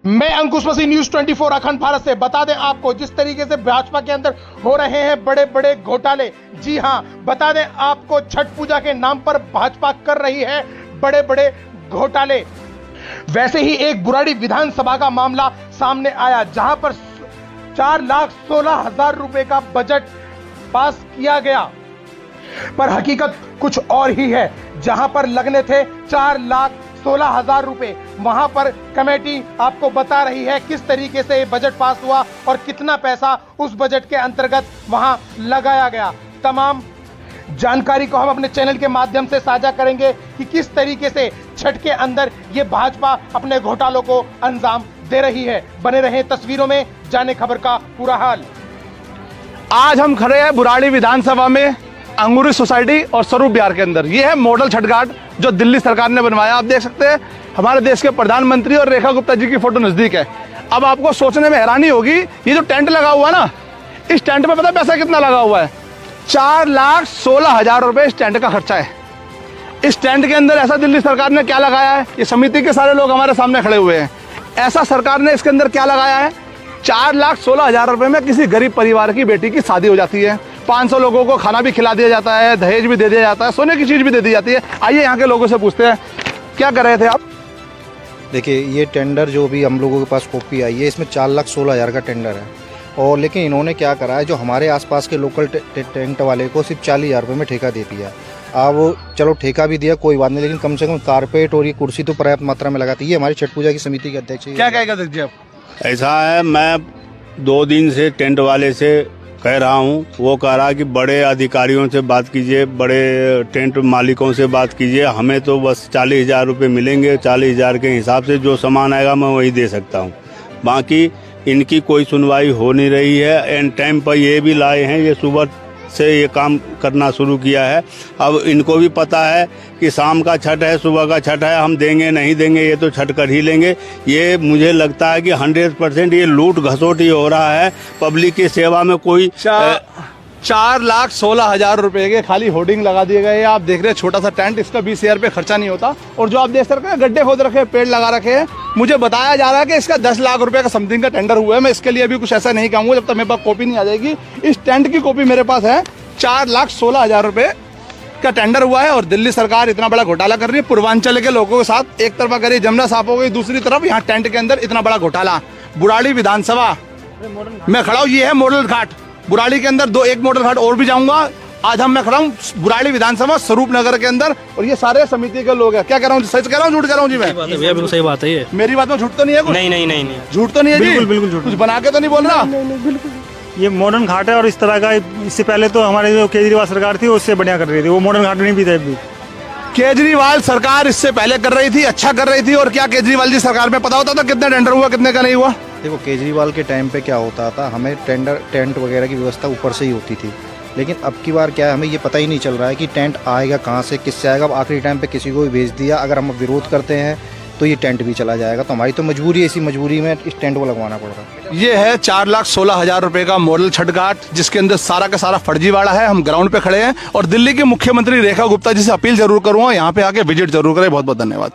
मैं अंकुश मसीह, न्यूज़ 24 अखंड भारत से। बता दें आपको, जिस तरीके से भाजपा के अंदर हो रहे हैं बड़े बड़े घोटाले, जी हां, बता दें आपको, छठ पूजा के नाम पर भाजपा कर रही है बड़े बड़े घोटाले। वैसे ही एक बुराड़ी विधानसभा का मामला सामने आया, जहां पर 4,16,000 रुपए का बजट पास किया गया, पर हकीकत कुछ और ही है। जहां पर लगने थे 4,16,000 रुपए, वहां पर कमेटी आपको बता रही है किस तरीके से बजट पास हुआ और कितना पैसा उस बजट के अंतर्गत वहां लगाया गया। तमाम जानकारी को हम अपने चैनल के माध्यम से साझा करेंगे कि किस तरीके से छठ के अंदर ये भाजपा अपने घोटालों को अंजाम दे रही है। बने रहें तस्वीरों में, जाने खबर का पूरा हाल। आज हम खड़े हैं बुराड़ी विधानसभा में, अंगूरी सोसाइटी और स्वरूप बिहार के अंदर। ये है मॉडल छठ घाट जो दिल्ली सरकार ने बनवाया। आप देख सकते हैं हमारे देश के प्रधानमंत्री और रेखा गुप्ता जी की फोटो नजदीक है। अब आपको सोचने में हैरानी होगी, ये जो टेंट लगा हुआ ना, इस टेंट पे पता है पैसा कितना लगा हुआ है? 4,16,000 रुपए इस टेंट का खर्चा है। इस टेंट के अंदर ऐसा दिल्ली सरकार ने क्या लगाया है? ये समिति के सारे लोग हमारे सामने खड़े हुए हैं। ऐसा सरकार ने इसके अंदर क्या लगाया है? 4,16,000 रुपए में किसी गरीब परिवार की बेटी की शादी हो जाती है, 500 लोगों को खाना भी खिला दिया जाता है, दहेज भी दे दिया जाता है, सोने की चीज भी दे दी जाती है। आइए यहाँ के लोगों से पूछते हैं, क्या कर रहे थे आप? देखिए, ये टेंडर जो भी हम लोगों के पास कॉपी आई है, इसमें 4,16,000 का टेंडर है। और लेकिन इन्होंने क्या करा है, जो हमारे आसपास के लोकल टेंट वाले को सिर्फ 40,000 रुपये में ठेका दे दिया। अब चलो ठेका भी दिया, कोई बात नहीं, लेकिन कम से कम कारपेट और ये कुर्सी तो पर्याप्त मात्रा में लगाती है। हमारी छठ पूजा की समिति के अध्यक्ष क्या कहेगा अध्यक्ष जी आप? ऐसा है, मैं 2 दिन से टेंट वाले से कह रहा हूँ, वो कह रहा कि बड़े अधिकारियों से बात कीजिए, बड़े टेंट मालिकों से बात कीजिए, हमें तो बस 40,000 रुपये मिलेंगे, 40,000 के हिसाब से जो सामान आएगा मैं वही दे सकता हूँ। बाकी इनकी कोई सुनवाई हो नहीं रही है। एंड टाइम पर ये भी लाए हैं, ये सुबह से ये काम करना शुरू किया है। अब इनको भी पता है कि शाम का छठ है, सुबह का छठ है, हम देंगे नहीं देंगे, ये तो छठ कर ही लेंगे। ये मुझे लगता है कि 100% ये लूट घसोट ही हो रहा है। पब्लिक की सेवा में कोई 4,16,000 रुपए के खाली होर्डिंग लगा दिए गए। आप देख रहे हैं छोटा सा टेंट, इसका 20,000 रुपये खर्चा नहीं होता। और जो आप देख सकते हैं गड्ढे खोद रखे, पेड़ लगा रखे हैं। मुझे बताया जा रहा है कि इसका 10 लाख रुपए का समथिंग का टेंडर हुआ है। मैं इसके लिए अभी कुछ ऐसा नहीं कहूँगा जब तक मेरे पास कॉपी नहीं आ जाएगी। इस टेंट की कॉपी मेरे पास है। 4,16,000 रुपए का टेंडर हुआ है और दिल्ली सरकार इतना बड़ा घोटाला कर रही है। पूर्वांचल के लोगों के साथ एक तरफा करी जमुना साफ हो गई, दूसरी तरफ यहाँ टेंट के अंदर इतना बड़ा घोटाला। बुराड़ी विधानसभा मैं खड़ा हूँ, ये है मॉडल घाट। बुराड़ी के अंदर एक मॉडल घाट और भी जाऊंगा। आज मैं खड़ा हूँ बुराड़ी विधानसभा स्वरूप नगर के अंदर, और ये सारे समिति के लोग हैं। क्या कह रहा हूँ, सच कह रहा हूँ, झूठ कह रहा हूँ जी? मैं बिल्कुल सही बात है। ये मेरी बात में झूठ तो नहीं है? कुछ नहीं, झूठ तो नहीं है जी? बिल्कुल झूठ। कुछ बना के तो नहीं बोल रहा? बिल्कुल। ये मॉडर्न घाट है और इस तरह का, इससे पहले तो हमारे जो केजरीवाल सरकार थी उससे बढ़िया कर रही थी, वो मॉडर्न घाट नहीं भी था। केजरीवाल सरकार इससे पहले कर रही थी, अच्छा कर रही थी। और क्या केजरीवाल जी सरकार में पता होता था कितना टेंडर हुआ, कितने का नहीं हुआ? देखो, केजरीवाल के टाइम पे क्या होता था, हमें टेंट वगैरह की व्यवस्था ऊपर से ही होती थी। लेकिन अब की बार क्या है, हमें ये पता ही नहीं चल रहा है कि टेंट आएगा कहाँ से, किससे आएगा। अब आखिरी टाइम पे किसी को भी भेज दिया, अगर हम विरोध करते हैं तो ये टेंट भी चला जाएगा। तो हमारी तो मजबूरी है, इसी मजबूरी में इस टेंट को लगवाना पड़ रहा है। ये है 4,16,000 रुपए का मॉडल छठ घाट, जिसके अंदर सारा का सारा फर्जीवाड़ा है। हम ग्राउंड पे खड़े हैं और दिल्ली के मुख्यमंत्री रेखा गुप्ता जी से अपील जरूर करूंगा, यहाँ पे आके विजिट जरूर करें। बहुत बहुत धन्यवाद।